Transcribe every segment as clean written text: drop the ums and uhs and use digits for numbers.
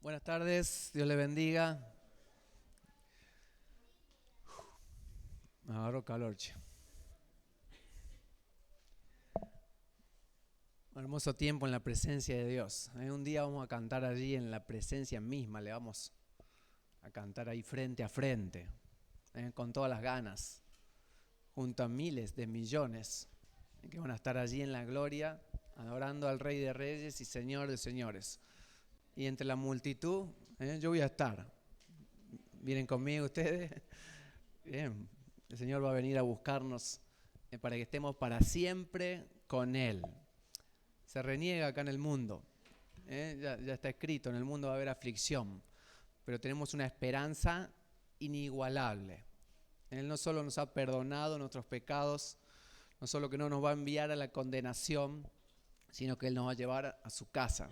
Buenas tardes, Dios le bendiga. Me agarró calor, che. Un hermoso tiempo en la presencia de Dios. Un día vamos a cantar allí en la presencia misma, le vamos a cantar ahí frente a frente, con todas las ganas, junto a miles de millones que van a estar allí en la gloria, adorando al Rey de Reyes y Señor de Señores. Y entre la multitud, yo voy a estar. ¿Vienen conmigo ustedes? Bien, el Señor va a venir a buscarnos para que estemos para siempre con Él. Se reniega acá en el mundo, ya está escrito, en el mundo va a haber aflicción, pero tenemos una esperanza inigualable. Él no solo nos ha perdonado nuestros pecados, no solo que no nos va a enviar a la condenación, sino que Él nos va a llevar a su casa,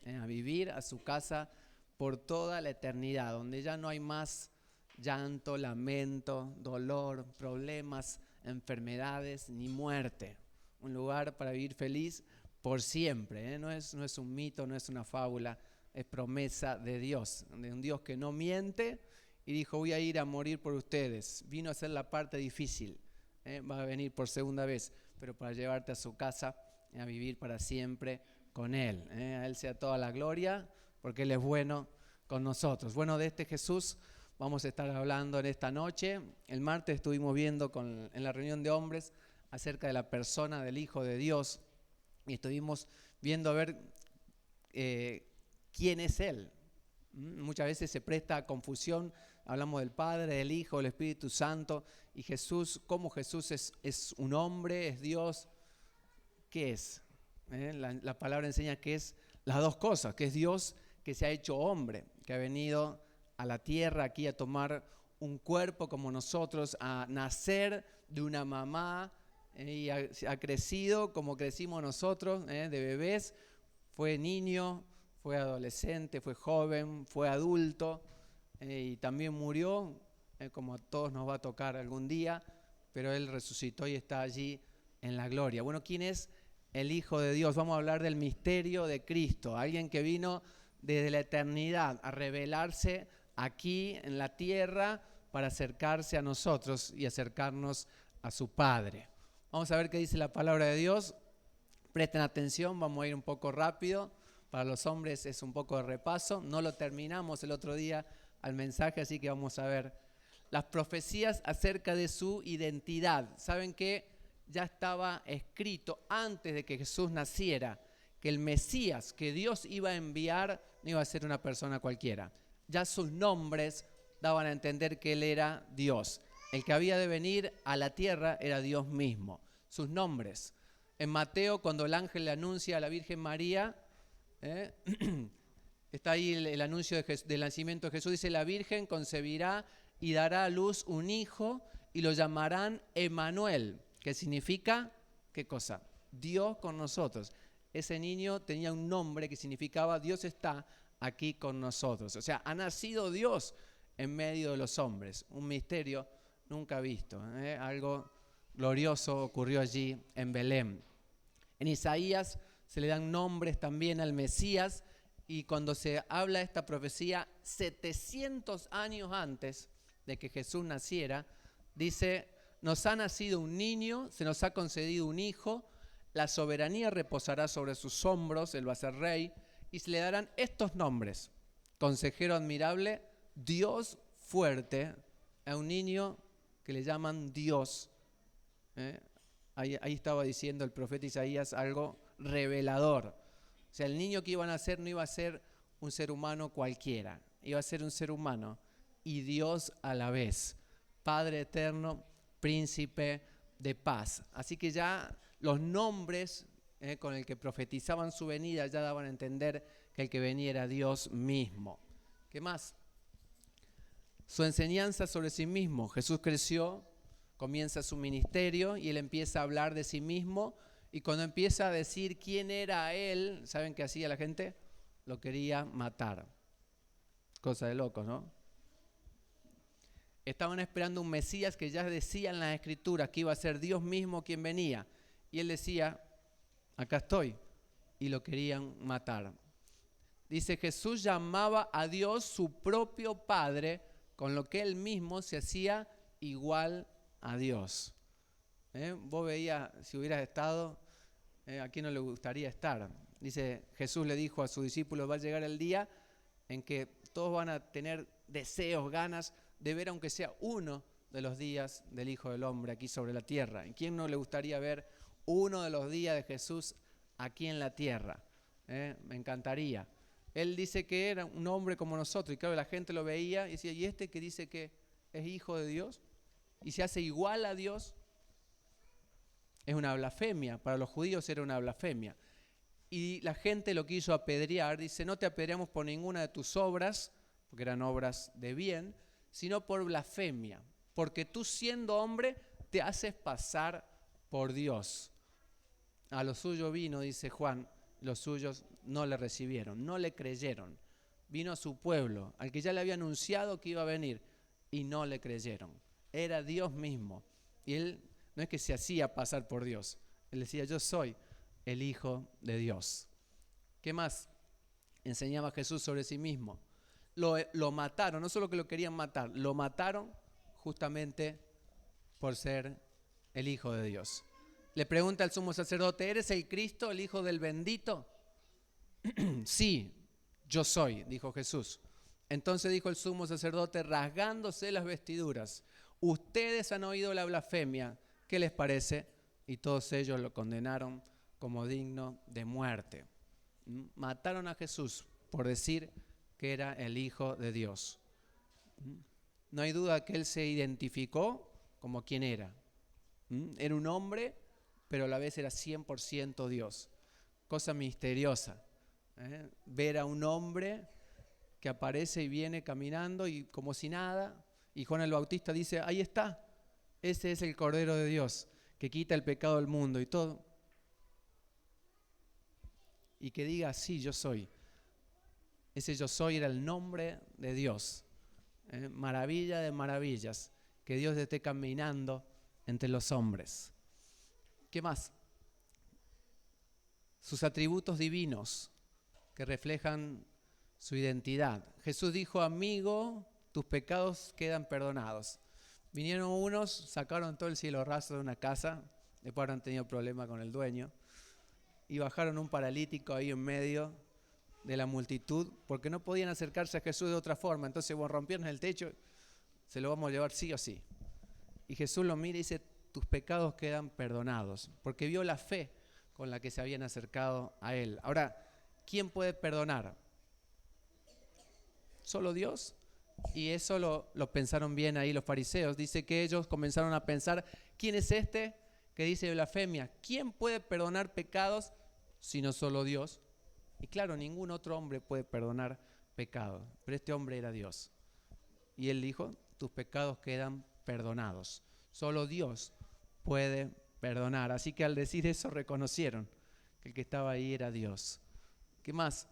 a vivir a su casa por toda la eternidad, donde ya no hay más llanto, lamento, dolor, problemas, enfermedades ni muerte. Un lugar para vivir feliz por siempre. No es un mito, no es una fábula, es promesa de Dios, de un Dios que no miente y dijo: voy a ir a morir por ustedes. Vino a hacer la parte difícil, va a venir por segunda vez, pero para llevarte a su casa, a vivir para siempre con Él. A Él sea toda la gloria, porque Él es bueno con nosotros. Bueno, de este Jesús vamos a estar hablando en esta noche. El martes estuvimos viendo en la reunión de hombres acerca de la persona del Hijo de Dios y estuvimos viendo a ver quién es Él. Muchas veces se presta a confusión, hablamos del Padre, del Hijo, del Espíritu Santo, y Jesús, ¿cómo Jesús es un hombre, es Dios? ¿Qué es? La palabra enseña que es las dos cosas, que es Dios que se ha hecho hombre, que ha venido a la tierra aquí a tomar un cuerpo como nosotros, a nacer de una mamá, y ha crecido como crecimos nosotros, de bebés. Fue niño, fue adolescente, fue joven, fue adulto, y también murió, como a todos nos va a tocar algún día, pero Él resucitó y está allí en la gloria. Bueno, ¿quién es el Hijo de Dios? Vamos a hablar del misterio de Cristo, alguien que vino desde la eternidad a revelarse aquí en la tierra para acercarse a nosotros y acercarnos a su Padre. Vamos a ver qué dice la palabra de Dios. Presten atención, vamos a ir un poco rápido. Para los hombres es un poco de repaso. No lo terminamos el otro día al mensaje, así que vamos a ver las profecías acerca de su identidad. ¿Saben qué? Ya estaba escrito antes de que Jesús naciera que el Mesías que Dios iba a enviar no iba a ser una persona cualquiera. Ya sus nombres daban a entender que Él era Dios. El que había de venir a la tierra era Dios mismo. Sus nombres. En Mateo, cuando el ángel le anuncia a la Virgen María, está ahí el anuncio del nacimiento de Jesús. Dice: la Virgen concebirá y dará a luz un hijo y lo llamarán Emmanuel, que significa, ¿qué cosa? Dios con nosotros. Ese niño tenía un nombre que significaba Dios está aquí con nosotros. O sea, ha nacido Dios en medio de los hombres. Un misterio nunca visto. Algo glorioso ocurrió allí en Belén. En Isaías se le dan nombres también al Mesías, y cuando se habla de esta profecía 700 años antes de que Jesús naciera, dice: nos ha nacido un niño, se nos ha concedido un hijo, la soberanía reposará sobre sus hombros, Él va a ser rey, y se le darán estos nombres: consejero admirable, Dios fuerte. A un niño que le llaman Dios. Ahí estaba diciendo el profeta Isaías algo revelador. O sea, el niño que iban a nacer no iba a ser un ser humano cualquiera, iba a ser un ser humano y Dios a la vez, Padre eterno, príncipe de paz. Así que ya los nombres con el que profetizaban su venida ya daban a entender que el que venía era Dios mismo. ¿Qué más? Su enseñanza sobre sí mismo. Jesús creció, comienza su ministerio y Él empieza a hablar de sí mismo, y cuando empieza a decir quién era Él, ¿saben qué hacía la gente? Lo quería matar. Cosa de locos, ¿no? Estaban esperando un Mesías que ya decía en las Escrituras que iba a ser Dios mismo quien venía, y Él decía: acá estoy, y lo querían matar. Dice, Jesús llamaba a Dios su propio Padre, con lo que él mismo se hacía igual a Dios. Vos veías, si hubieras estado, ¿a quién no le gustaría estar? Dice, Jesús le dijo a sus discípulos, va a llegar el día en que todos van a tener deseos, ganas de ver aunque sea uno de los días del Hijo del Hombre aquí sobre la tierra. ¿A quién no le gustaría ver uno de los días de Jesús aquí en la tierra? Me encantaría. Él dice que era un hombre como nosotros, y claro, la gente lo veía y decía, ¿y este que dice que es hijo de Dios? Y se hace igual a Dios. Es una blasfemia, para los judíos era una blasfemia. Y la gente lo quiso apedrear, dice, no te apedreamos por ninguna de tus obras, porque eran obras de bien, sino por blasfemia, porque tú siendo hombre te haces pasar por Dios. A lo suyo vino, dice Juan, los suyos no le recibieron, no le creyeron. Vino a su pueblo, al que ya le había anunciado que iba a venir, y no le creyeron. Era Dios mismo. Y él no es que se hacía pasar por Dios, él decía, yo soy el Hijo de Dios. ¿Qué más enseñaba Jesús sobre sí mismo? Lo mataron, no solo que lo querían matar, lo mataron justamente por ser el Hijo de Dios. Le pregunta al sumo sacerdote, ¿eres el Cristo, el Hijo del bendito? Sí, yo soy, dijo Jesús. Entonces dijo el sumo sacerdote, rasgándose las vestiduras, ustedes han oído la blasfemia, ¿qué les parece? Y todos ellos lo condenaron como digno de muerte. Mataron a Jesús por decir que era el Hijo de Dios. No hay duda que él se identificó como quien era. Era un hombre, pero a la vez era 100% Dios. Cosa misteriosa. Ver a un hombre que aparece y viene caminando y como si nada. Y Juan el Bautista dice, ahí está, ese es el Cordero de Dios que quita el pecado del mundo y todo. Y que diga, sí, yo soy. Ese yo soy era el nombre de Dios. Maravilla de maravillas, que Dios esté caminando entre los hombres. ¿Qué más? Sus atributos divinos que reflejan su identidad. Jesús dijo, amigo, tus pecados quedan perdonados. Vinieron unos, sacaron todo el cielo raso de una casa, después habrán tenido problemas con el dueño, y bajaron un paralítico ahí en medio de la multitud, porque no podían acercarse a Jesús de otra forma. Entonces, bueno, rompieron el techo, se lo vamos a llevar sí o sí. Y Jesús lo mira y dice, tus pecados quedan perdonados, porque vio la fe con la que se habían acercado a él. Ahora, ¿quién puede perdonar? Solo Dios. Y eso lo pensaron bien ahí los fariseos. Dice que ellos comenzaron a pensar, ¿quién es este que dice blasfemia? ¿Quién puede perdonar pecados sino solo Dios? Y claro, ningún otro hombre puede perdonar pecados, pero este hombre era Dios. Y él dijo, tus pecados quedan perdonados. Solo Dios puede perdonar. Así que al decir eso reconocieron que el que estaba ahí era Dios. ¿Qué más?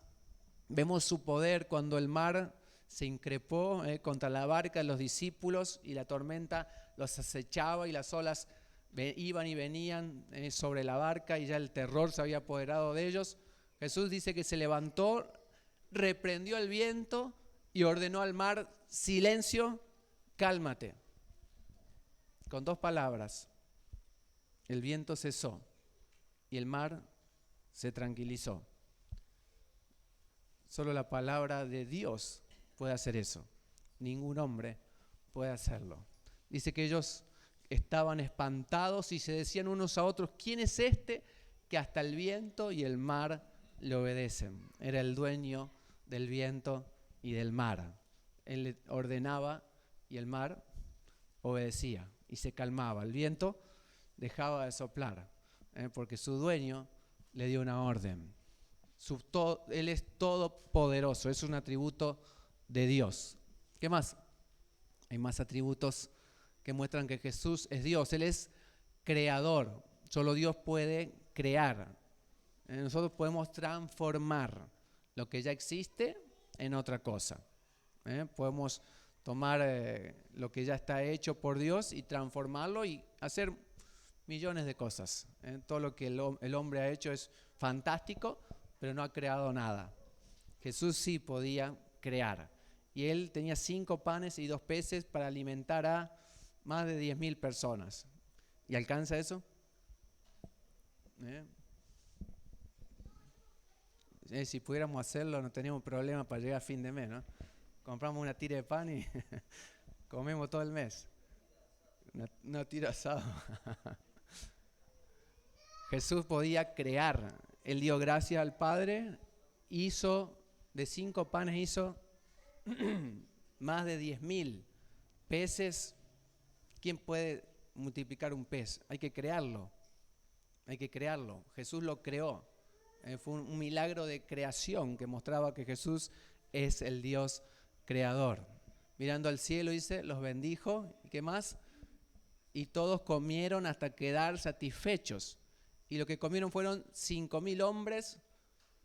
Vemos su poder cuando el mar se increpó contra la barca de los discípulos y la tormenta los acechaba y las olas iban y venían sobre la barca y ya el terror se había apoderado de ellos. Jesús dice que se levantó, reprendió el viento y ordenó al mar, silencio, cálmate. Con 2 palabras, el viento cesó y el mar se tranquilizó. Solo la palabra de Dios puede hacer eso. Ningún hombre puede hacerlo. Dice que ellos estaban espantados y se decían unos a otros, ¿quién es este que hasta el viento y el mar le obedecen? Era el dueño del viento y del mar. Él le ordenaba y el mar obedecía y se calmaba. El viento dejaba de soplar porque su dueño le dio una orden. Él es todopoderoso, es un atributo de Dios. ¿Qué más? Hay más atributos que muestran que Jesús es Dios. Él es creador. Solo Dios puede crear. Nosotros podemos transformar lo que ya existe en otra cosa. Podemos tomar lo que ya está hecho por Dios y transformarlo y hacer millones de cosas. Todo lo que el hombre ha hecho es fantástico, pero no ha creado nada. Jesús sí podía crear. Y él tenía 5 panes y 2 peces para alimentar a más de 10.000 personas. ¿Y alcanza eso? Si pudiéramos hacerlo, no teníamos problema para llegar a fin de mes, ¿no? Compramos una tira de pan y comemos todo el mes. Una tira asado. Jesús podía crear. Él dio gracias al Padre, hizo de 5 panes, hizo más de 10.000 peces. ¿Quién puede multiplicar un pez? Hay que crearlo. Jesús lo creó. Fue un milagro de creación que mostraba que Jesús es el Dios creador. Mirando al cielo, dice, los bendijo. ¿Y qué más? Y todos comieron hasta quedar satisfechos. Y lo que comieron fueron 5.000 hombres,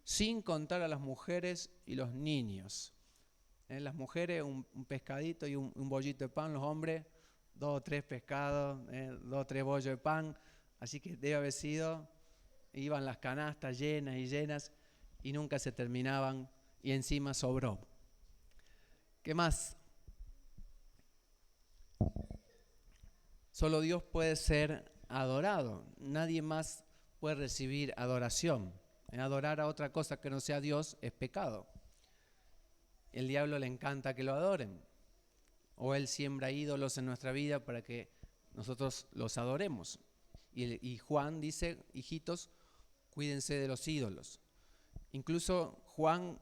sin contar a las mujeres y los niños. Las mujeres, un pescadito y un bollito de pan. Los hombres, 2 o 3 pescados, 2 o 3 bollos de pan. Así que debe haber sido, iban las canastas llenas y llenas y nunca se terminaban y encima sobró. ¿Qué más? Solo Dios puede ser adorado. Nadie más puede recibir adoración. Adorar a otra cosa que no sea Dios es pecado. El diablo le encanta que lo adoren. O él siembra ídolos en nuestra vida para que nosotros los adoremos. Y Juan dice, hijitos, cuídense de los ídolos. Incluso Juan,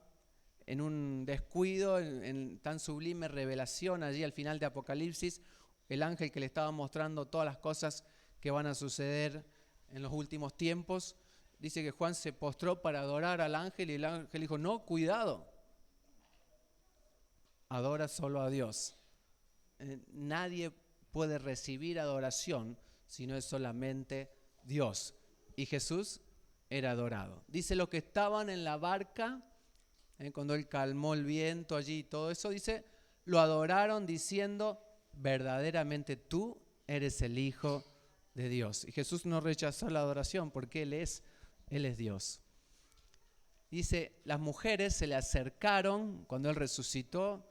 en un descuido, en tan sublime revelación, allí al final de Apocalipsis, el ángel que le estaba mostrando todas las cosas que van a suceder en los últimos tiempos, dice que Juan se postró para adorar al ángel y el ángel dijo, no, cuidado, adora solo a Dios. Nadie puede recibir adoración si no es solamente Dios. Y Jesús era adorado. Dice, los que estaban en la barca, cuando él calmó el viento allí y todo eso, dice, lo adoraron diciendo, verdaderamente tú eres el Hijo de Dios. Y Jesús no rechazó la adoración porque Él es Dios. Dice, las mujeres se le acercaron cuando Él resucitó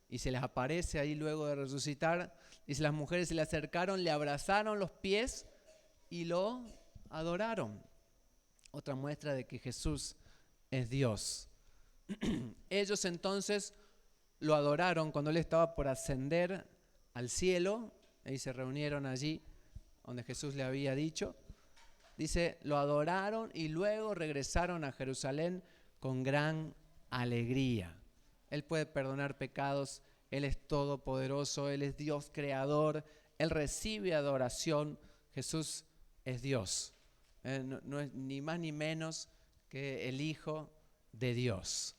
y se les aparece ahí luego de resucitar. Dice, las mujeres se le acercaron, le abrazaron los pies y lo adoraron. Otra muestra de que Jesús es Dios. Ellos entonces lo adoraron cuando Él estaba por ascender al cielo. Y se reunieron allí donde Jesús le había dicho. Dice, lo adoraron y luego regresaron a Jerusalén con gran alegría. Él puede perdonar pecados, Él es todopoderoso, Él es Dios creador, Él recibe adoración, Jesús es Dios. No es ni más ni menos que el Hijo de Dios.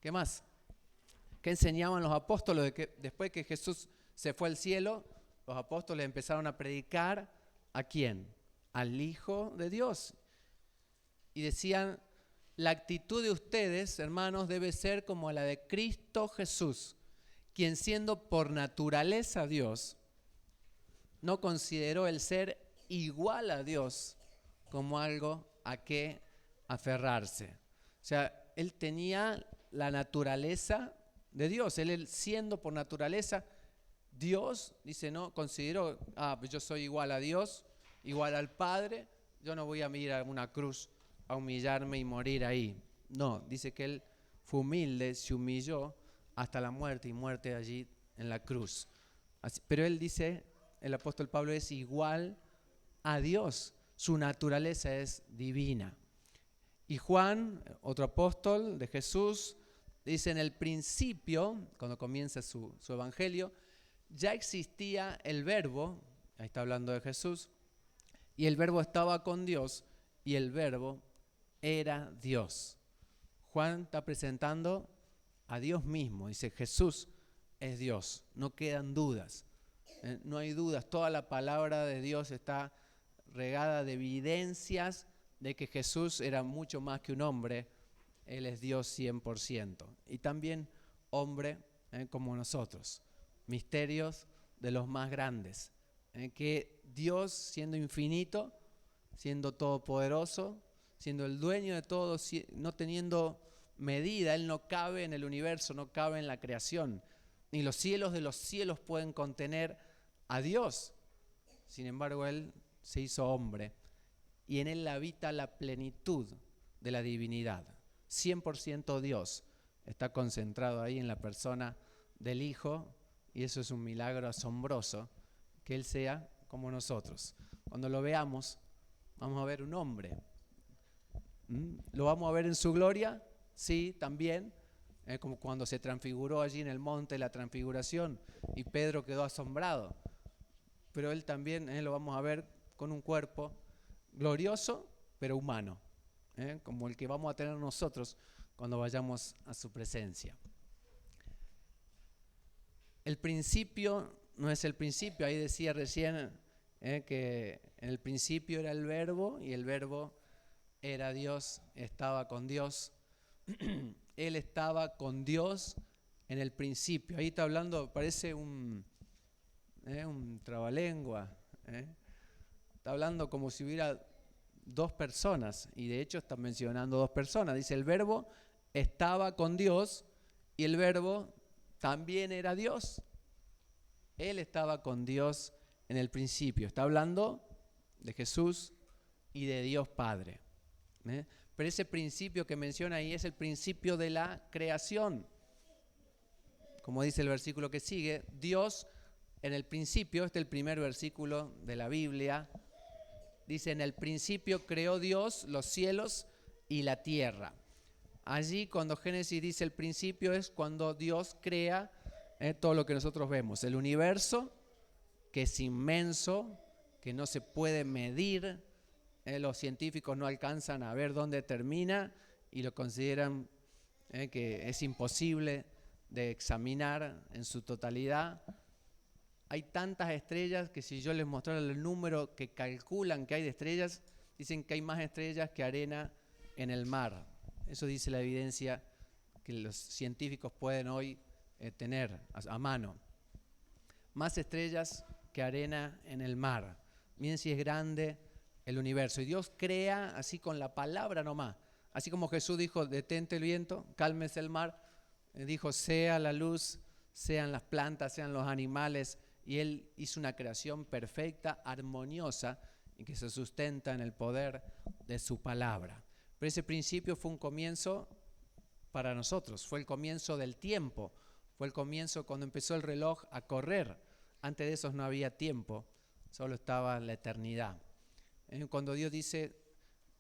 ¿Qué más? ¿Qué enseñaban los apóstoles? De que después que Jesús se fue al cielo, los apóstoles empezaron a predicar ¿a quién? Al Hijo de Dios. Y decían, la actitud de ustedes, hermanos, debe ser como la de Cristo Jesús, quien siendo por naturaleza Dios, no consideró el ser igual a Dios como algo a qué aferrarse. O sea, Él tenía la naturaleza de Dios. Él siendo por naturaleza Dios, dice, no considero, pues yo soy igual a Dios, igual al Padre, yo no voy a ir a una cruz a humillarme y morir ahí. No, dice que Él fue humilde, se humilló hasta la muerte y muerte allí en la cruz. Pero Él dice, el apóstol Pablo es igual a Dios, su naturaleza es divina. Y Juan, otro apóstol de Jesús, dice en el principio, cuando comienza su evangelio, ya existía el verbo, ahí está hablando de Jesús, y el verbo estaba con Dios y el verbo era Dios. Juan está presentando a Dios mismo, dice Jesús es Dios, no quedan dudas, no hay dudas, toda la palabra de Dios está regada de evidencias de que Jesús era mucho más que un hombre, Él es Dios 100% y también hombre como nosotros. Misterios de los más grandes, que Dios siendo infinito, siendo todopoderoso, siendo el dueño de todo, no teniendo medida. Él no cabe en el universo, no cabe en la creación. Ni los cielos de los cielos pueden contener a Dios. Sin embargo, Él se hizo hombre y en Él habita la plenitud de la divinidad. 100% Dios está concentrado ahí en la persona del Hijo, y eso es un milagro asombroso, que Él sea como nosotros. Cuando lo veamos, vamos a ver un hombre. ¿Lo vamos a ver en su gloria? Sí, también. Como cuando se transfiguró allí en el monte la transfiguración y Pedro quedó asombrado. Pero Él también lo vamos a ver con un cuerpo glorioso, pero humano, como el que vamos a tener nosotros cuando vayamos a su presencia. El principio no es el principio. Ahí decía recién que en el principio era el verbo y el verbo era Dios, estaba con Dios. Él estaba con Dios en el principio. Ahí está hablando, parece un trabalengua. Está hablando como si hubiera dos personas, y de hecho está mencionando dos personas. Dice, el verbo estaba con Dios y el verbo también era Dios. Él estaba con Dios en el principio. Está hablando de Jesús y de Dios Padre. Pero ese principio que menciona ahí es el principio de la creación. Como dice el versículo que sigue, Dios en el principio, este es el primer versículo de la Biblia, dice, en el principio creó Dios los cielos y la tierra. Allí cuando Génesis dice el principio es cuando Dios crea todo lo que nosotros vemos. El universo, que es inmenso, que no se puede medir. Los científicos no alcanzan a ver dónde termina y lo consideran que es imposible de examinar en su totalidad. Hay tantas estrellas que si yo les mostrara el número que calculan que hay de estrellas, dicen que hay más estrellas que arena en el mar. Eso dice la evidencia que los científicos pueden hoy tener a mano. Más estrellas que arena en el mar. Miren si es grande el universo. Y Dios crea así con la palabra nomás. Así como Jesús dijo, detente el viento, cálmese el mar. Dijo, sea la luz, sean las plantas, sean los animales. Y Él hizo una creación perfecta, armoniosa, y que se sustenta en el poder de su palabra. Pero ese principio fue un comienzo para nosotros. Fue el comienzo del tiempo. Fue el comienzo cuando empezó el reloj a correr. Antes de eso no había tiempo, solo estaba la eternidad. Cuando Dios dice,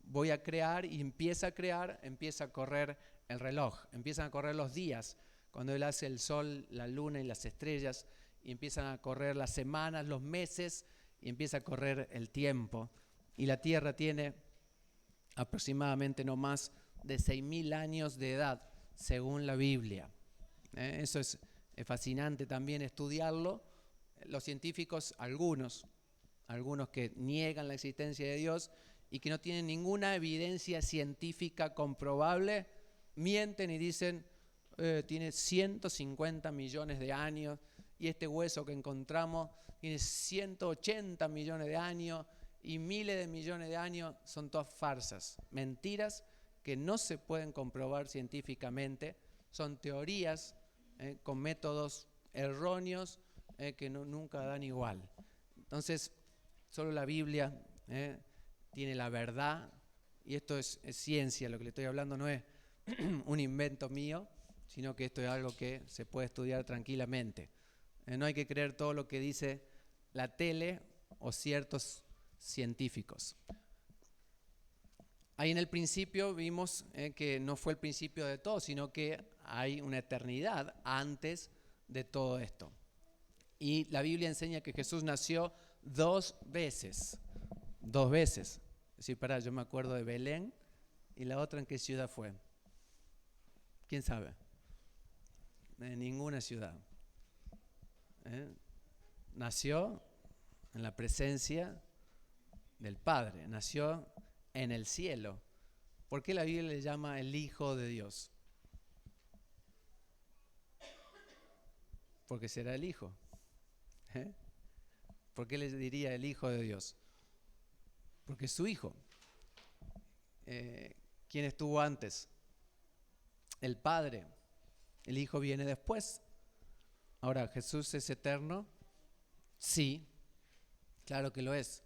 voy a crear, y empieza a crear, empieza a correr el reloj, empiezan a correr los días, cuando Él hace el sol, la luna y las estrellas, y empiezan a correr las semanas, los meses, y empieza a correr el tiempo. Y la tierra tiene aproximadamente no más de 6.000 años de edad, según la Biblia. Eso es fascinante también estudiarlo. Los científicos, algunos que niegan la existencia de Dios y que no tienen ninguna evidencia científica comprobable, mienten y dicen, tiene 150 millones de años, y este hueso que encontramos tiene 180 millones de años, y miles de millones de años. Son todas farsas, mentiras que no se pueden comprobar científicamente. Son teorías con métodos erróneos que nunca dan igual. Entonces, solo la Biblia tiene la verdad, y esto es ciencia. Lo que le estoy hablando no es un invento mío, sino que esto es algo que se puede estudiar tranquilamente. No hay que creer todo lo que dice la tele o ciertos científicos. Ahí en el principio vimos que no fue el principio de todo, sino que hay una eternidad antes de todo esto. Y la Biblia enseña que Jesús nació 2 veces. 2 veces. Es decir, yo me acuerdo de Belén, y la otra, ¿en qué ciudad fue? ¿Quién sabe? En ninguna ciudad. Nació en la presencia del Padre, nació en el cielo. ¿Por qué la Biblia le llama el Hijo de Dios? Porque será el Hijo. ¿Por qué le diría el Hijo de Dios? Porque es su Hijo. ¿Quién estuvo antes? el Padre. El Hijo viene después. Ahora, ¿Jesús es eterno? Sí, claro que lo es.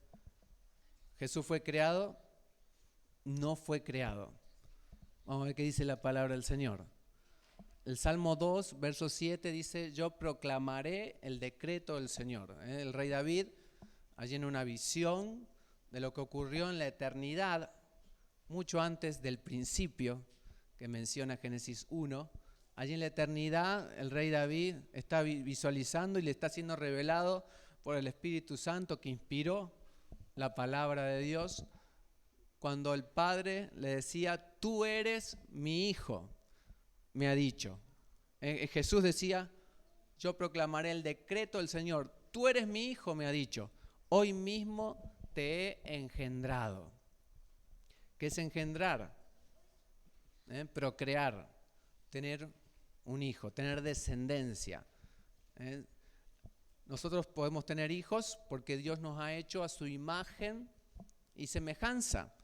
¿Jesús fue creado? No fue creado. Vamos a ver qué dice la palabra del Señor. El Salmo 2, verso 7 dice: yo proclamaré el decreto del Señor. El rey David, allí en una visión de lo que ocurrió en la eternidad, mucho antes del principio que menciona Génesis 1, allí en la eternidad el rey David está visualizando y le está siendo revelado por el Espíritu Santo que inspiró la palabra de Dios, cuando el Padre le decía: tú eres mi Hijo, me ha dicho. Jesús decía: yo proclamaré el decreto del Señor, tú eres mi Hijo, me ha dicho, hoy mismo te he engendrado. ¿Qué es engendrar? Procrear, tener un hijo, tener descendencia. Nosotros podemos tener hijos porque Dios nos ha hecho a su imagen y semejanza.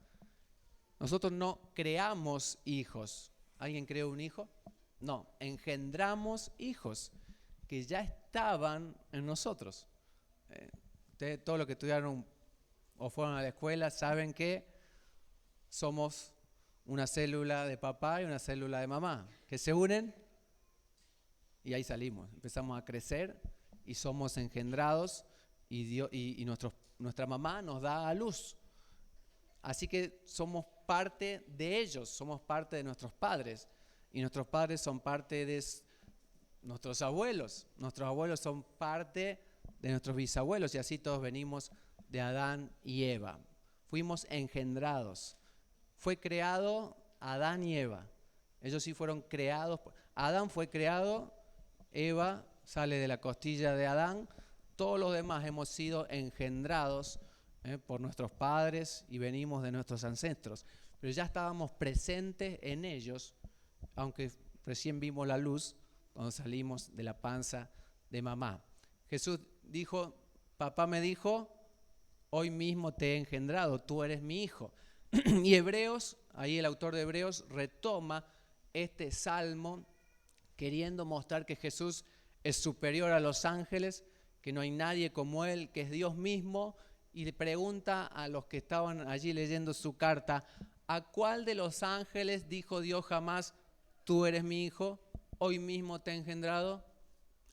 Nosotros no creamos hijos. ¿Alguien creó un hijo? No, engendramos hijos que ya estaban en nosotros. Ustedes, todos los que estudiaron o fueron a la escuela, saben que somos una célula de papá y una célula de mamá, que se unen y ahí salimos. Empezamos a crecer y somos engendrados y nuestra mamá nos da a luz. Así que somos parte de ellos, somos parte de nuestros padres. Y nuestros padres son parte de nuestros abuelos. Nuestros abuelos son parte de nuestros bisabuelos. Y así todos venimos de Adán y Eva. Fuimos engendrados. Fue creado Adán y Eva. Ellos sí fueron creados. Adán fue creado, Eva sale de la costilla de Adán. Todos los demás hemos sido engendrados por nuestros padres y venimos de nuestros ancestros. Pero ya estábamos presentes en ellos, aunque recién vimos la luz cuando salimos de la panza de mamá. Jesús dijo: papá me dijo, hoy mismo te he engendrado, tú eres mi hijo. Y Hebreos, ahí el autor de Hebreos retoma este salmo queriendo mostrar que Jesús es superior a los ángeles, que no hay nadie como él, que es Dios mismo, y le pregunta a los que estaban allí leyendo su carta: ¿a cuál de los ángeles dijo Dios jamás, tú eres mi hijo, hoy mismo te he engendrado?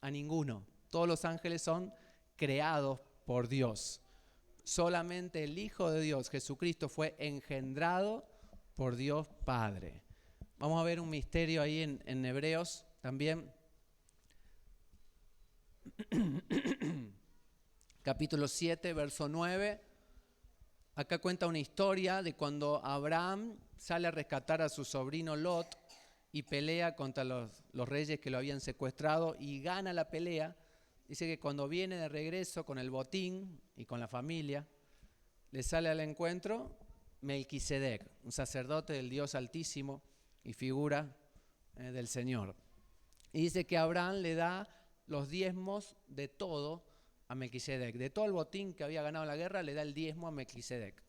A ninguno. Todos los ángeles son creados por Dios. Solamente el Hijo de Dios, Jesucristo, fue engendrado por Dios Padre. Vamos a ver un misterio ahí en Hebreos también. Capítulo 7, verso 9. Acá cuenta una historia de cuando Abraham sale a rescatar a su sobrino Lot y pelea contra los reyes que lo habían secuestrado y gana la pelea. Dice que cuando viene de regreso con el botín y con la familia, le sale al encuentro Melquisedec, un sacerdote del Dios Altísimo y figura del Señor. Y dice que Abraham le da los diezmos de todo a Melquisedec. De todo el botín que había ganado la guerra, le da el diezmo a Melquisedec.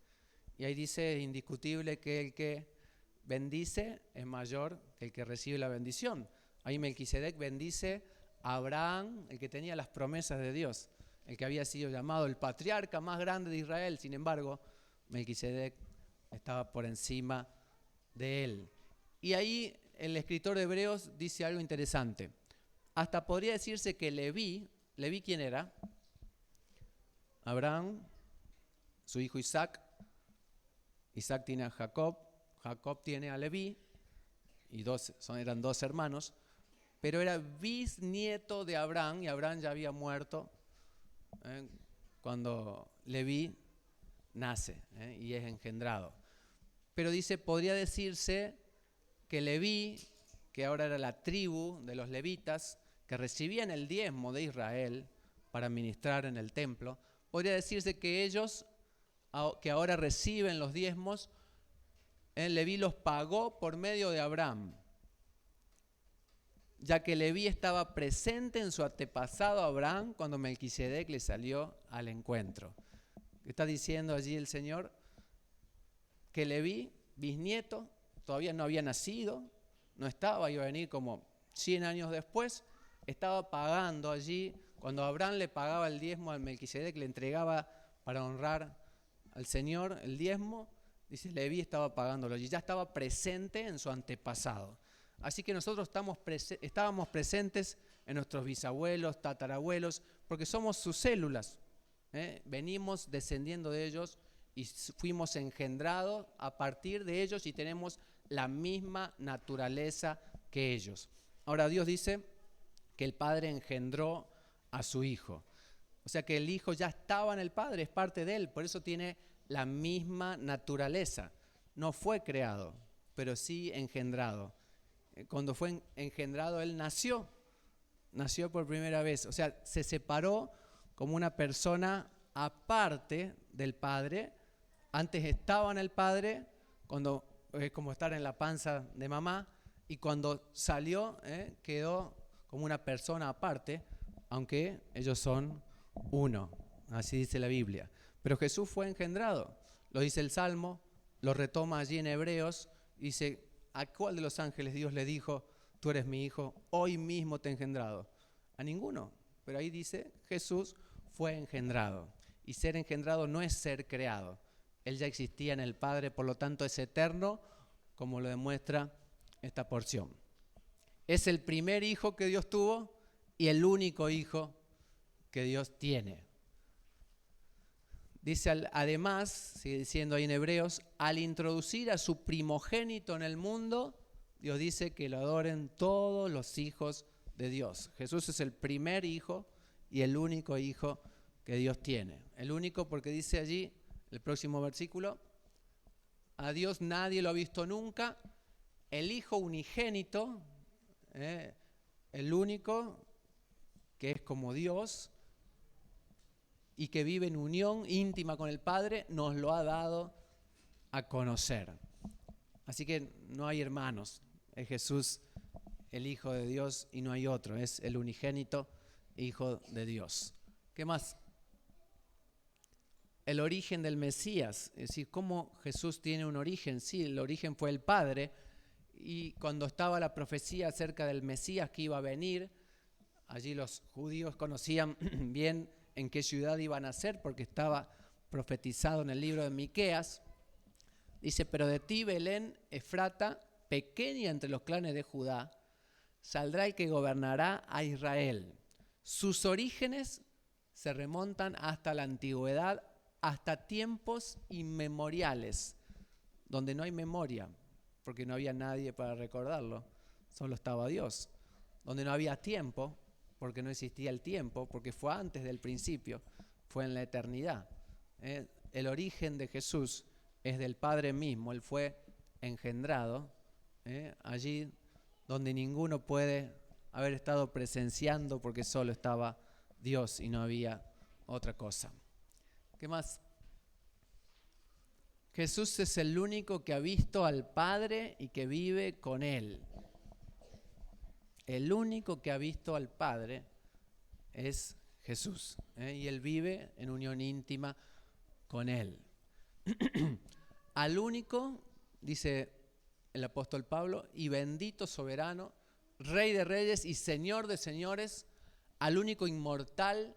Y ahí dice indiscutible que el que bendice es mayor que el que recibe la bendición. Ahí Melquisedec bendice a Abraham, el que tenía las promesas de Dios, el que había sido llamado el patriarca más grande de Israel. Sin embargo, Melquisedec estaba por encima de él. Y ahí el escritor de Hebreos dice algo interesante. Hasta podría decirse que Leví, ¿quién era? Abraham, su hijo Isaac. Isaac tiene a Jacob, Jacob tiene a Leví, y eran dos hermanos, pero era bisnieto de Abraham, y Abraham ya había muerto cuando Leví nace y es engendrado. Pero dice, podría decirse que Leví, que ahora era la tribu de los levitas, que recibían el diezmo de Israel para ministrar en el templo, podría decirse que ellos, que ahora reciben los diezmos, Leví los pagó por medio de Abraham, ya que Leví estaba presente en su antepasado Abraham cuando Melquisedec le salió al encuentro. Está diciendo allí el Señor que Leví, bisnieto, todavía no había nacido, no estaba, iba a venir como 100 años después, estaba pagando allí, cuando Abraham le pagaba el diezmo al Melquisedec, le entregaba para honrar al Señor el diezmo, dice, Leví estaba pagándolo y ya estaba presente en su antepasado. Así que nosotros estábamos presentes en nuestros bisabuelos, tatarabuelos, porque somos sus células. Venimos descendiendo de ellos y fuimos engendrados a partir de ellos y tenemos la misma naturaleza que ellos. Ahora Dios dice que el Padre engendró a su Hijo. O sea que el Hijo ya estaba en el Padre, es parte de Él, por eso tiene la misma naturaleza. No fue creado, pero sí engendrado. Cuando fue engendrado, Él nació por primera vez. O sea, se separó como una persona aparte del Padre. Antes estaba en el Padre, cuando es como estar en la panza de mamá, y cuando salió quedó como una persona aparte, aunque ellos son uno, así dice la Biblia. Pero Jesús fue engendrado, lo dice el Salmo, lo retoma allí en Hebreos, dice, ¿a cuál de los ángeles Dios le dijo, tú eres mi hijo, hoy mismo te he engendrado? A ninguno, pero ahí dice, Jesús fue engendrado. Y ser engendrado no es ser creado. Él ya existía en el Padre, por lo tanto es eterno, como lo demuestra esta porción. Es el primer hijo que Dios tuvo y el único hijo que Dios tiene. Dice además, sigue diciendo ahí en Hebreos, al introducir a su primogénito en el mundo, Dios dice que lo adoren todos los hijos de Dios. Jesús es el primer hijo y el único hijo que Dios tiene. El único porque dice allí, el próximo versículo, a Dios nadie lo ha visto nunca, el Hijo unigénito, el único que es como Dios y que vive en unión íntima con el Padre, nos lo ha dado a conocer. Así que no hay hermanos, es Jesús el Hijo de Dios y no hay otro, es el unigénito Hijo de Dios. ¿Qué más? El origen del Mesías, es decir, cómo Jesús tiene un origen. Sí, el origen fue el Padre, y cuando estaba la profecía acerca del Mesías que iba a venir, allí los judíos conocían bien en qué ciudad iba a nacer, porque estaba profetizado en el libro de Miqueas. Dice, pero de ti, Belén, Efrata, pequeña entre los clanes de Judá, saldrá el que gobernará a Israel. Sus orígenes se remontan hasta la antigüedad, hasta tiempos inmemoriales, donde no hay memoria, porque no había nadie para recordarlo, solo estaba Dios. Donde no había tiempo, porque no existía el tiempo, porque fue antes del principio, fue en la eternidad. El origen de Jesús es del Padre mismo, Él fue engendrado, allí donde ninguno puede haber estado presenciando, porque solo estaba Dios y no había otra cosa. ¿Qué más? Jesús es el único que ha visto al Padre y que vive con Él. El único que ha visto al Padre es Jesús, y Él vive en unión íntima con Él. Al único, dice el apóstol Pablo, y bendito soberano, Rey de reyes y Señor de señores, al único inmortal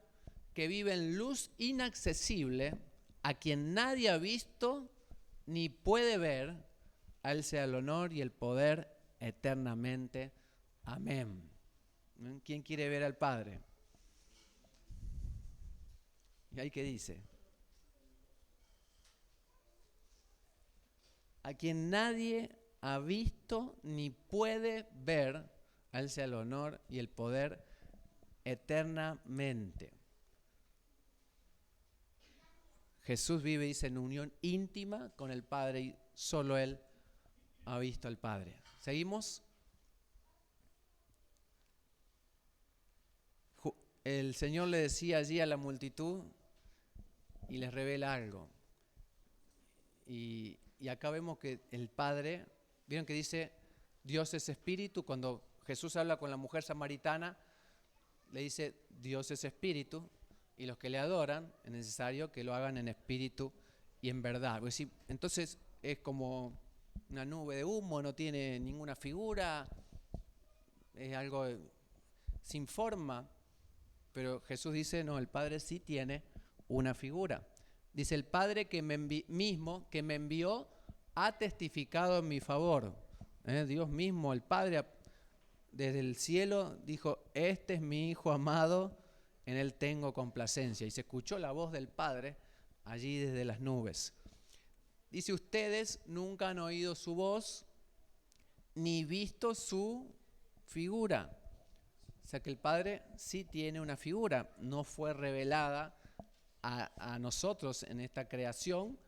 que vive en luz inaccesible, a quien nadie ha visto ni puede ver, a Él sea el honor y el poder eternamente. Amén. ¿Quién quiere ver al Padre? ¿Y ahí qué dice? A quien nadie ha visto ni puede ver, a Él sea el honor y el poder eternamente. Jesús vive, dice, en unión íntima con el Padre y solo Él ha visto al Padre. ¿Seguimos? El Señor le decía allí a la multitud y les revela algo. Y acá vemos que el Padre, vieron que dice Dios es espíritu. Cuando Jesús habla con la mujer samaritana, le dice Dios es espíritu, y los que le adoran es necesario que lo hagan en espíritu y en verdad. Entonces es como una nube de humo, no tiene ninguna figura, es algo sin forma. Pero Jesús dice, no, el Padre sí tiene una figura. Dice, el Padre que mismo que me envió ha testificado en mi favor. Dios mismo, el Padre, desde el cielo dijo, este es mi Hijo amado, en él tengo complacencia. Y se escuchó la voz del Padre allí desde las nubes. Dice, ustedes nunca han oído su voz ni visto su figura. O sea que el Padre sí tiene una figura, no fue revelada a nosotros en esta creación.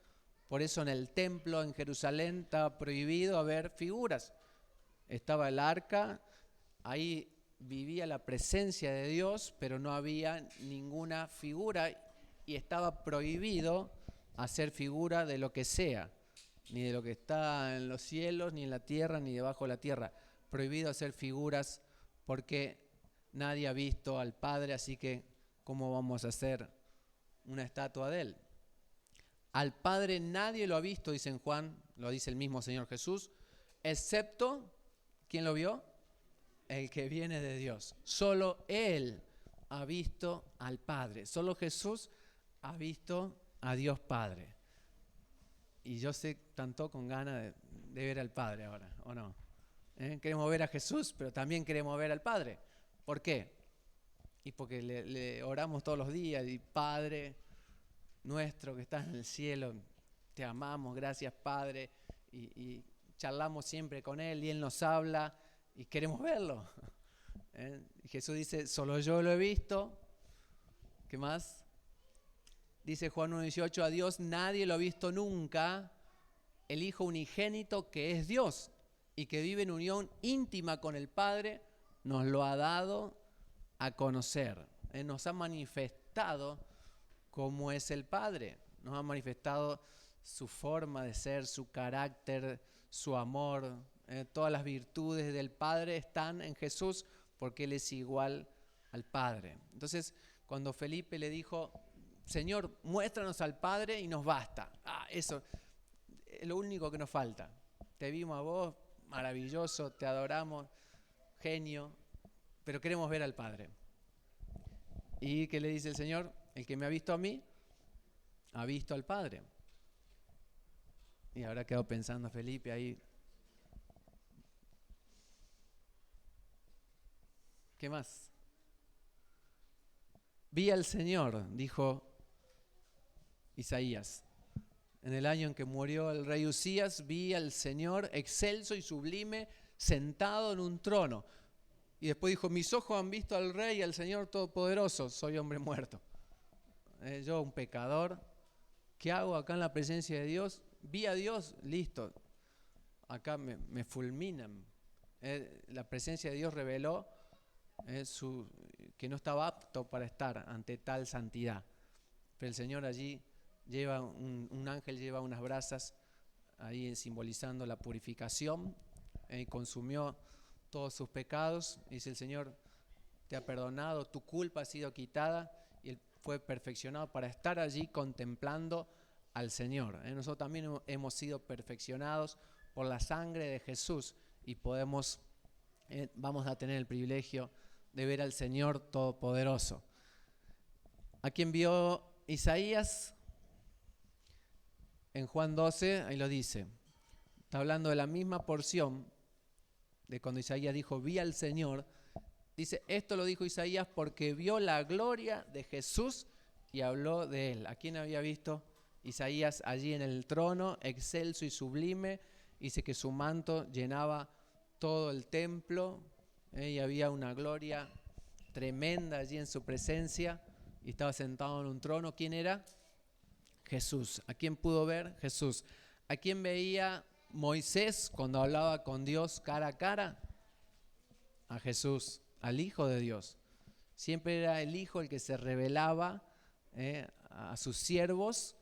Por eso en el templo en Jerusalén estaba prohibido haber figuras. Estaba el arca, ahí vivía la presencia de Dios, pero no había ninguna figura y estaba prohibido hacer figura de lo que sea, ni de lo que está en los cielos, ni en la tierra, ni debajo de la tierra. Prohibido hacer figuras porque nadie ha visto al Padre, así que ¿cómo vamos a hacer una estatua de él? Al Padre nadie lo ha visto, dice en Juan, lo dice el mismo Señor Jesús, excepto, ¿quién lo vio? El que viene de Dios. Solo Él ha visto al Padre. Solo Jesús ha visto a Dios Padre. Y yo sé tanto con ganas de ver al Padre ahora, ¿o no? Queremos ver a Jesús, pero también queremos ver al Padre. ¿Por qué? Y porque le oramos todos los días, y Padre nuestro que estás en el cielo, te amamos, gracias Padre, y charlamos siempre con Él, y Él nos habla, y queremos verlo. Y Jesús dice, solo yo lo he visto. ¿Qué más? Dice Juan 1:18, a Dios nadie lo ha visto nunca, el Hijo unigénito que es Dios y que vive en unión íntima con el Padre, nos lo ha dado a conocer. Nos ha manifestado cómo es el Padre, nos ha manifestado su forma de ser, su carácter, su amor. Todas las virtudes del Padre están en Jesús porque Él es igual al Padre. Entonces, cuando Felipe le dijo, Señor, muéstranos al Padre y nos basta. Eso es lo único que nos falta. Te vimos a vos, maravilloso, te adoramos, genio, pero queremos ver al Padre. ¿Y qué le dice el Señor? El que me ha visto a mí, ha visto al Padre. Y habrá quedado pensando Felipe ahí. ¿Qué más? Vi al Señor, dijo Isaías. En el año en que murió el rey Usías, vi al Señor excelso y sublime, sentado en un trono. Y después dijo, mis ojos han visto al Rey, al Señor Todopoderoso, soy hombre muerto. Yo, un pecador, ¿qué hago acá en la presencia de Dios? Vi a Dios, listo. Acá me fulminan. La presencia de Dios reveló que no estaba apto para estar ante tal santidad. Pero el Señor allí lleva, un ángel lleva unas brasas, ahí simbolizando la purificación, consumió todos sus pecados. Dice el Señor, te ha perdonado, tu culpa ha sido quitada, y Él fue perfeccionado para estar allí contemplando al Señor. Nosotros también hemos sido perfeccionados por la sangre de Jesús y vamos a tener el privilegio de ver al Señor Todopoderoso. ¿A quién vio Isaías? En Juan 12, ahí lo dice. Está hablando de la misma porción de cuando Isaías dijo, vi al Señor. Dice, esto lo dijo Isaías porque vio la gloria de Jesús y habló de él. ¿A quién había visto Isaías allí en el trono, excelso y sublime? Dice que su manto llenaba todo el templo, y había una gloria tremenda allí en su presencia, y estaba sentado en un trono. ¿Quién era? Jesús. ¿A quién pudo ver? Jesús. ¿A quién veía Moisés cuando hablaba con Dios cara a cara? A Jesús, al Hijo de Dios. Siempre era el Hijo el que se revelaba a sus siervos.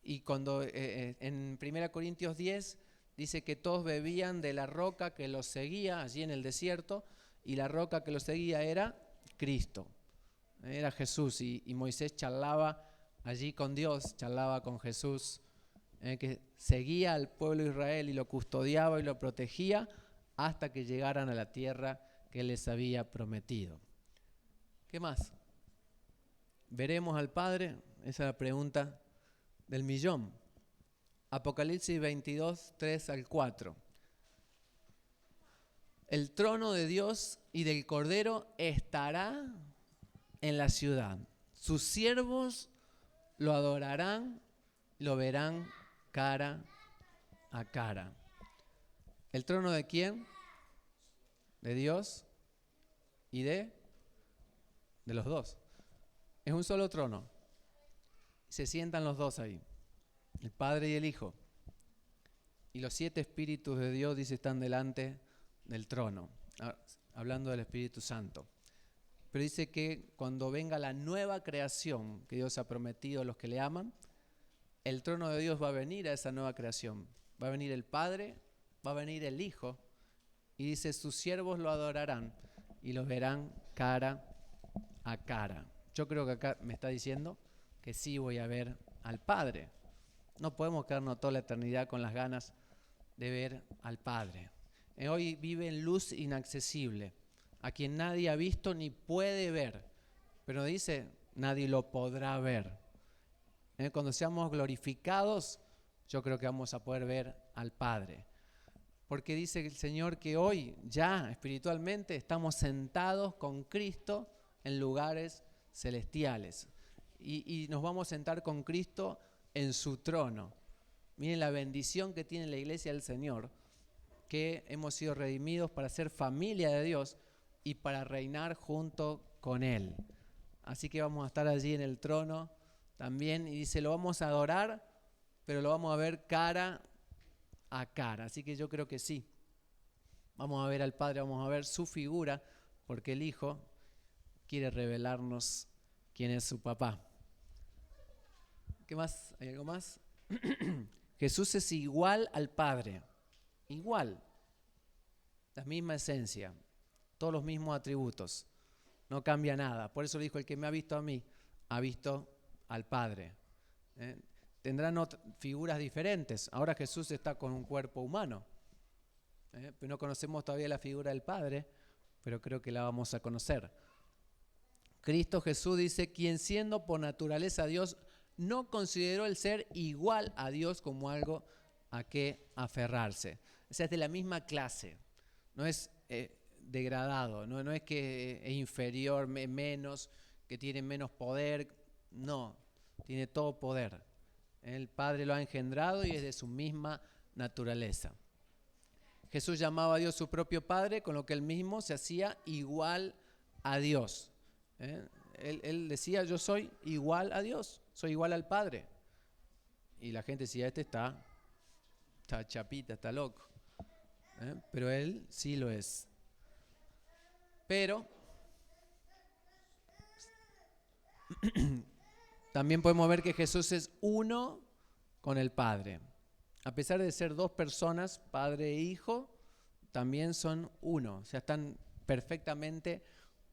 Y cuando en 1 Corintios 10 dice que todos bebían de la roca que los seguía allí en el desierto, y la roca que los seguía era Cristo, era Jesús, y Moisés charlaba allí con Dios, charlaba con Jesús que seguía al pueblo de Israel y lo custodiaba y lo protegía hasta que llegaran a la tierra que Él les había prometido. ¿Qué más? ¿Veremos al Padre? Esa es la pregunta del millón. Apocalipsis 22, 3 al 4. El trono de Dios y del Cordero estará en la ciudad. Sus siervos lo adorarán, lo verán cara a cara. ¿El trono de quién? De Dios y de los dos. Es un solo trono. Se sientan los dos ahí, el Padre y el Hijo. Y los 7 espíritus de Dios, dice, están delante del trono, hablando del Espíritu Santo. Pero dice que cuando venga la nueva creación que Dios ha prometido a los que le aman, el trono de Dios va a venir a esa nueva creación. Va a venir el Padre, va a venir el Hijo, y dice, sus siervos lo adorarán y los verán cara a cara. Yo creo que acá me está diciendo que sí voy a ver al Padre. No podemos quedarnos toda la eternidad con las ganas de ver al Padre. Hoy vive en luz inaccesible, a quien nadie ha visto ni puede ver, pero dice, nadie lo podrá ver. Cuando seamos glorificados, yo creo que vamos a poder ver al Padre. Porque dice el Señor que hoy ya espiritualmente estamos sentados con Cristo en lugares celestiales. Y nos vamos a sentar con Cristo en su trono. Miren la bendición que tiene la iglesia del Señor, que hemos sido redimidos para ser familia de Dios y para reinar junto con Él. Así que vamos a estar allí en el trono también, y dice, lo vamos a adorar, pero lo vamos a ver cara a cara. Así que yo creo que sí. Vamos a ver al Padre, vamos a ver su figura, porque el Hijo quiere revelarnos quién es su papá. ¿Qué más? ¿Hay algo más? Jesús es igual al Padre. Igual. La misma esencia. Todos los mismos atributos. No cambia nada. Por eso le dijo, el que me ha visto a mí, ha visto al Padre. Tendrán figuras diferentes. Ahora Jesús está con un cuerpo humano. Pero no conocemos todavía la figura del Padre, pero creo que la vamos a conocer. Cristo Jesús dice, quien siendo por naturaleza Dios, no consideró el ser igual a Dios como algo a que aferrarse. O sea, es de la misma clase. No es degradado, no es que es inferior, menos, que tiene menos poder. No, tiene todo poder. El Padre lo ha engendrado y es de su misma naturaleza. Jesús llamaba a Dios su propio Padre, con lo que él mismo se hacía igual a Dios. Él decía, yo soy igual a Dios, soy igual al Padre. Y la gente decía, este está chapita, está loco. Pero él sí lo es. Pero también podemos ver que Jesús es uno con el Padre. A pesar de ser dos personas, Padre e Hijo, también son uno. O sea, están perfectamente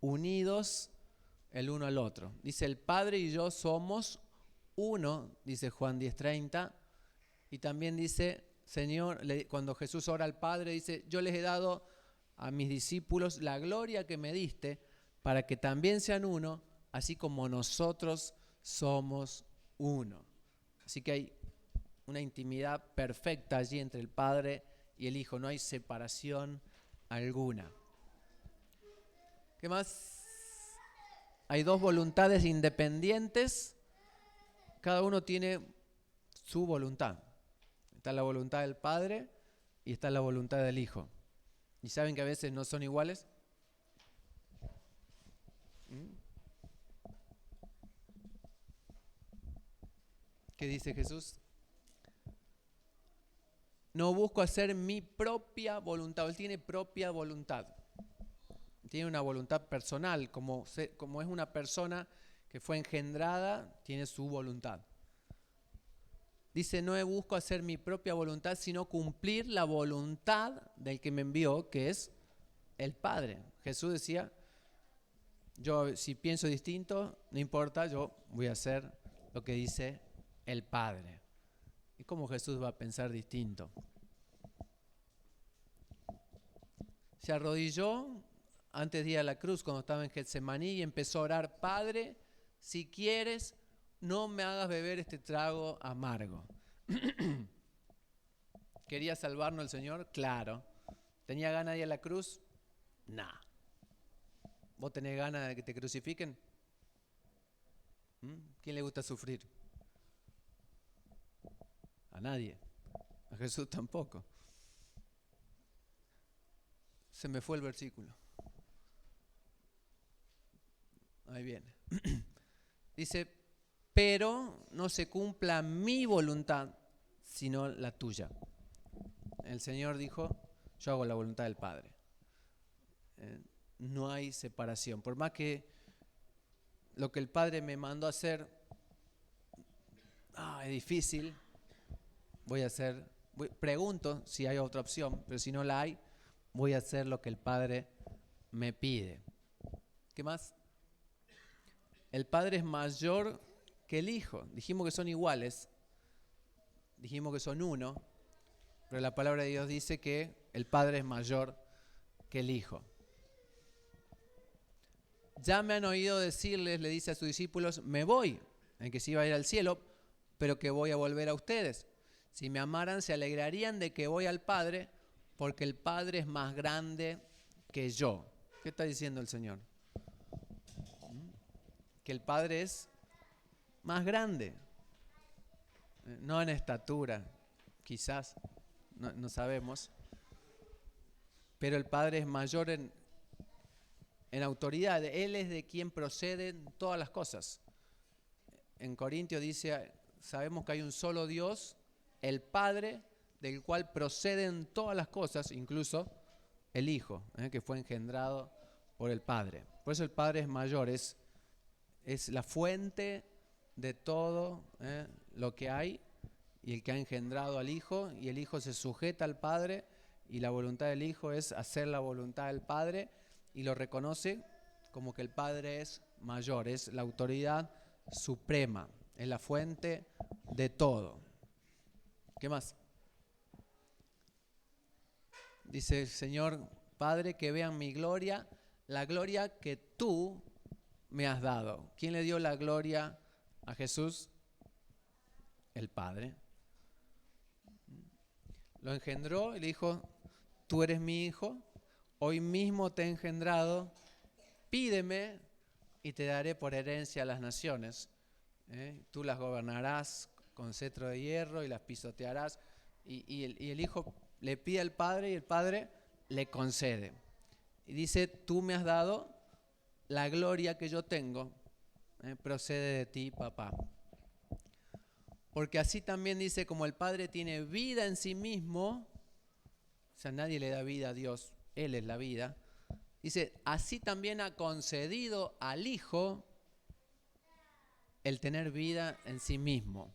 unidos el uno al otro. Dice, el Padre y yo somos uno, dice Juan 10:30. Y también dice, Señor, cuando Jesús ora al Padre, dice, yo les he dado a mis discípulos la gloria que me diste para que también sean uno, así como nosotros somos uno. Así que hay una intimidad perfecta allí entre el Padre y el Hijo, no hay separación alguna. ¿Qué más? Hay dos voluntades independientes, cada uno tiene su voluntad. Está la voluntad del Padre y está la voluntad del Hijo. ¿Y saben que a veces no son iguales? ¿Qué dice Jesús? No busco hacer mi propia voluntad. Él tiene propia voluntad. Tiene una voluntad personal. Como es una persona que fue engendrada, tiene su voluntad. Dice, no busco hacer mi propia voluntad, sino cumplir la voluntad del que me envió, que es el Padre. Jesús decía, yo si pienso distinto, no importa, yo voy a hacer lo que dice el Padre. ¿Y cómo Jesús va a pensar distinto? Se arrodilló antes de ir a la cruz cuando estaba en Getsemaní y empezó a orar: Padre, si quieres, no me hagas beber este trago amargo. ¿Quería salvarnos el Señor? Claro. ¿Tenía ganas de ir a la cruz? Nah. ¿Vos tenés ganas de que te crucifiquen? ¿Quién le gusta sufrir? A nadie. A Jesús tampoco. Se me fue el versículo. Ahí viene. Dice: pero no se cumpla mi voluntad, sino la tuya. El Señor dijo: yo hago la voluntad del Padre. No hay separación. Por más que lo que el Padre me mandó a hacer es difícil, pregunto si hay otra opción, pero si no la hay, voy a hacer lo que el Padre me pide. ¿Qué más? El Padre es mayor que el Hijo. Dijimos que son iguales, dijimos que son uno, pero la palabra de Dios dice que el Padre es mayor que el Hijo. Ya me han oído decirles, le dice a sus discípulos: me voy, en que se iba a ir al cielo, pero que voy a volver a ustedes. Si me amaran, se alegrarían de que voy al Padre, porque el Padre es más grande que yo. ¿Qué está diciendo el Señor? Que el Padre es más grande. No en estatura, quizás, no sabemos. Pero el Padre es mayor en autoridad. Él es de quien proceden todas las cosas. En Corintios dice: sabemos que hay un solo Dios, el Padre, del cual proceden todas las cosas, incluso el Hijo, que fue engendrado por el Padre. Por eso el Padre es mayor, es la fuente de todo lo que hay, y el que ha engendrado al Hijo, y el Hijo se sujeta al Padre, y la voluntad del Hijo es hacer la voluntad del Padre, y lo reconoce como que el Padre es mayor, es la autoridad suprema, es la fuente de todo. ¿Qué más? Dice el Señor: Padre, que vean mi gloria, la gloria que tú me has dado. ¿Quién le dio la gloria a Jesús? El Padre. Lo engendró y le dijo: tú eres mi hijo, hoy mismo te he engendrado, pídeme y te daré por herencia a las naciones. Tú las gobernarás con cetro de hierro y las pisotearás. Y el hijo le pide al Padre y el Padre le concede. Y dice: tú me has dado la gloria que yo tengo, procede de ti, papá. Porque así también dice: como el Padre tiene vida en sí mismo, o sea, nadie le da vida a Dios, Él es la vida. Dice: así también ha concedido al Hijo el tener vida en sí mismo.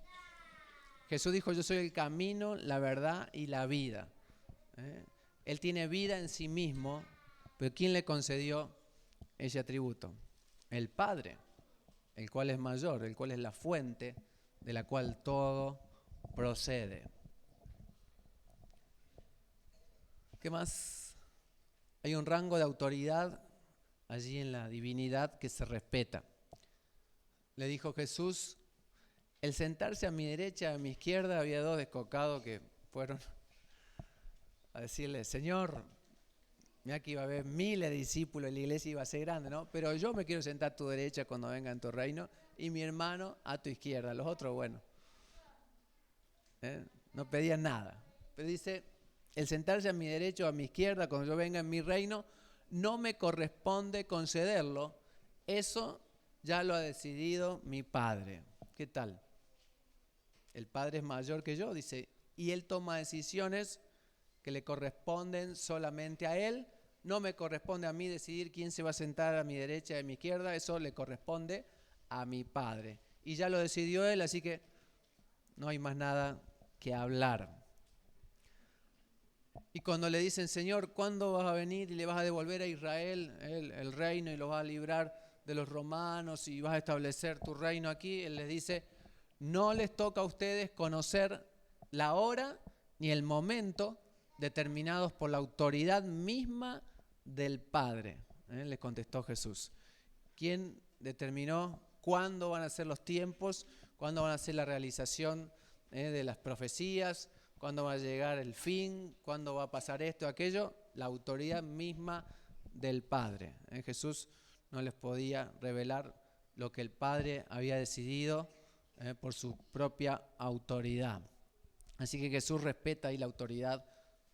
Jesús dijo: yo soy el camino, la verdad y la vida. Él tiene vida en sí mismo, pero ¿quién le concedió ese atributo? El Padre, el cual es mayor, el cual es la fuente de la cual todo procede. ¿Qué más? Hay un rango de autoridad allí en la divinidad que se respeta. Le dijo Jesús: el sentarse a mi derecha, a mi izquierda, había dos descocados que fueron a decirle: Señor, mira que iba a haber miles de discípulos y la iglesia iba a ser grande, ¿no? Pero yo me quiero sentar a tu derecha cuando venga en tu reino, y mi hermano a tu izquierda. Los otros, bueno, no pedían nada. Pero dice: el sentarse a mi derecha o a mi izquierda cuando yo venga en mi reino, no me corresponde concederlo. Eso ya lo ha decidido mi Padre. ¿Qué tal? El Padre es mayor que yo, dice, y Él toma decisiones que le corresponden solamente a Él. No me corresponde a mí decidir quién se va a sentar a mi derecha y a mi izquierda, eso le corresponde a mi Padre. Y ya lo decidió Él, así que no hay más nada que hablar. Y cuando le dicen: Señor, ¿cuándo vas a venir y le vas a devolver a Israel el reino y lo vas a librar de los romanos y vas a establecer tu reino aquí? Él les dice: no les toca a ustedes conocer la hora ni el momento determinados por la autoridad misma del Padre. Le contestó Jesús. ¿Quién determinó cuándo van a ser los tiempos? ¿Cuándo van a ser la realización de las profecías? ¿Cuándo va a llegar el fin? ¿Cuándo va a pasar esto o aquello? La autoridad misma del Padre. Jesús no les podía revelar lo que el Padre había decidido por su propia autoridad. Así que Jesús respeta ahí la autoridad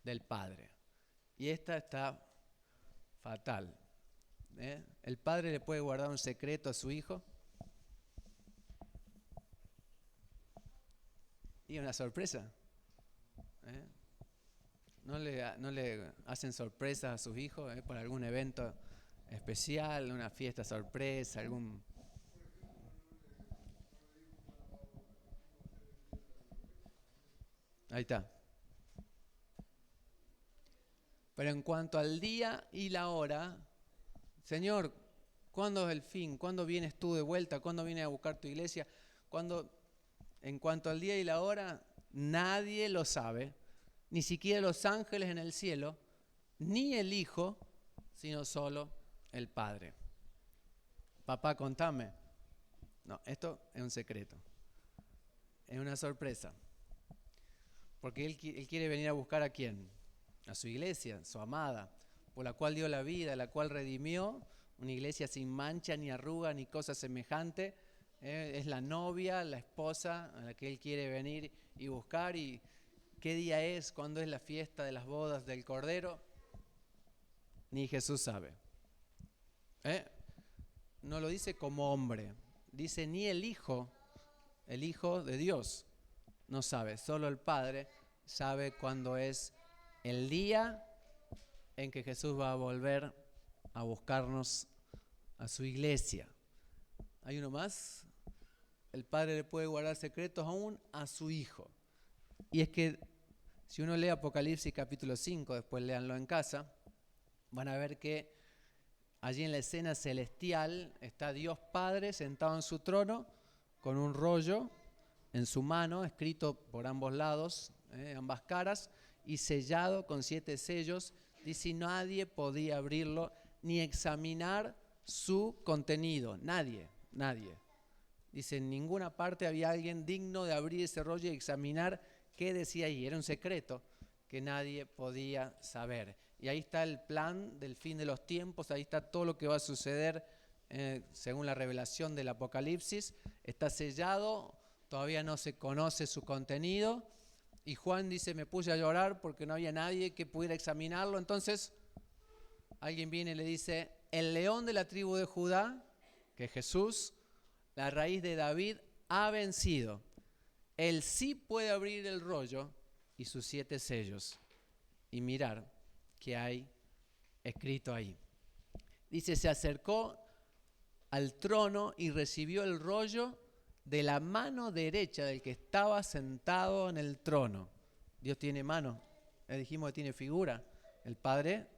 del Padre. Y esta está fatal. ¿El Padre le puede guardar un secreto a su Hijo? Y una sorpresa. ¿No le hacen sorpresas a sus hijos por algún evento especial, una fiesta sorpresa, algún... Ahí está. Pero en cuanto al día y la hora, Señor, ¿cuándo es el fin? ¿Cuándo vienes tú de vuelta? ¿Cuándo vienes a buscar tu iglesia? En cuanto al día y la hora, nadie lo sabe, ni siquiera los ángeles en el cielo, ni el Hijo, sino solo el Padre. Papá, contame. No, esto es un secreto. Es una sorpresa. Porque él quiere venir a buscar ¿a quién? A su iglesia, su amada, por la cual dio la vida, la cual redimió, una iglesia sin mancha, ni arruga, ni cosa semejante. Es la novia, la esposa a la que él quiere venir y buscar. ¿Y qué día es? ¿Cuándo es la fiesta de las bodas del Cordero? Ni Jesús sabe. No lo dice como hombre, dice ni el Hijo de Dios no sabe, solo el Padre sabe cuándo es el día en que Jesús va a volver a buscarnos a su iglesia. ¿Hay uno más? El Padre le puede guardar secretos aún a su Hijo. Y es que si uno lee Apocalipsis capítulo 5, después léanlo en casa, van a ver que allí en la escena celestial está Dios Padre sentado en su trono con un rollo en su mano, escrito por ambos lados, ambas caras, y sellado con 7 sellos. Dice, nadie podía abrirlo ni examinar su contenido. Nadie. Dice, en ninguna parte había alguien digno de abrir ese rollo y examinar qué decía ahí. Era un secreto que nadie podía saber. Y ahí está el plan del fin de los tiempos, ahí está todo lo que va a suceder según la revelación del Apocalipsis. Está sellado, todavía no se conoce su contenido. Y Juan dice, me puse a llorar porque no había nadie que pudiera examinarlo. Entonces alguien viene y le dice, el león de la tribu de Judá, que es Jesús, la raíz de David, ha vencido. Él sí puede abrir el rollo y sus 7 sellos y mirar qué hay escrito ahí. Dice, se acercó al trono y recibió el rollo de la mano derecha del que estaba sentado en el trono. Dios tiene mano. Dijimos que tiene figura. El Padre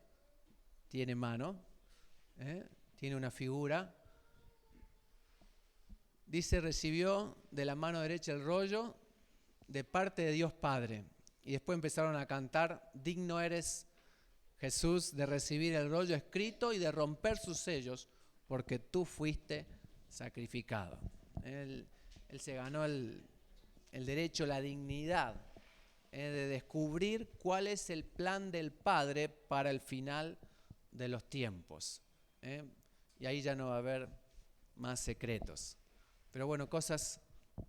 tiene mano. Tiene una figura. Dice, recibió de la mano derecha el rollo de parte de Dios Padre. Y después empezaron a cantar, digno eres Jesús de recibir el rollo escrito y de romper sus sellos, porque tú fuiste sacrificado. Él se ganó el derecho, la dignidad de descubrir cuál es el plan del Padre para el final de los tiempos. Y ahí ya no va a haber más secretos. Pero bueno, cosas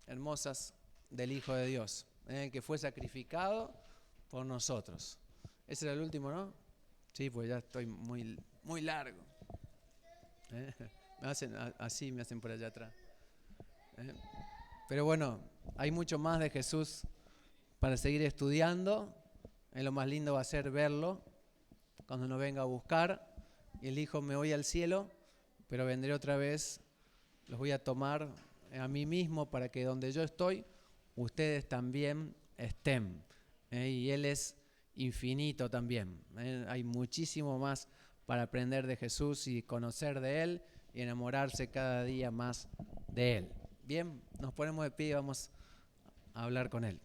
hermosas del Hijo de Dios, que fue sacrificado por nosotros. Ese era el último, ¿no? Sí, pues ya estoy muy largo. Me hacen por allá atrás. Pero bueno, hay mucho más de Jesús para seguir estudiando. Lo más lindo va a ser verlo cuando nos venga a buscar. Y Él dijo, me voy al cielo, pero vendré otra vez. Los voy a tomar a mí mismo para que donde yo estoy, ustedes también estén. Y Él es infinito también. Hay muchísimo más para aprender de Jesús y conocer de Él y enamorarse cada día más de Él. Bien, nos ponemos de pie y vamos a hablar con Él.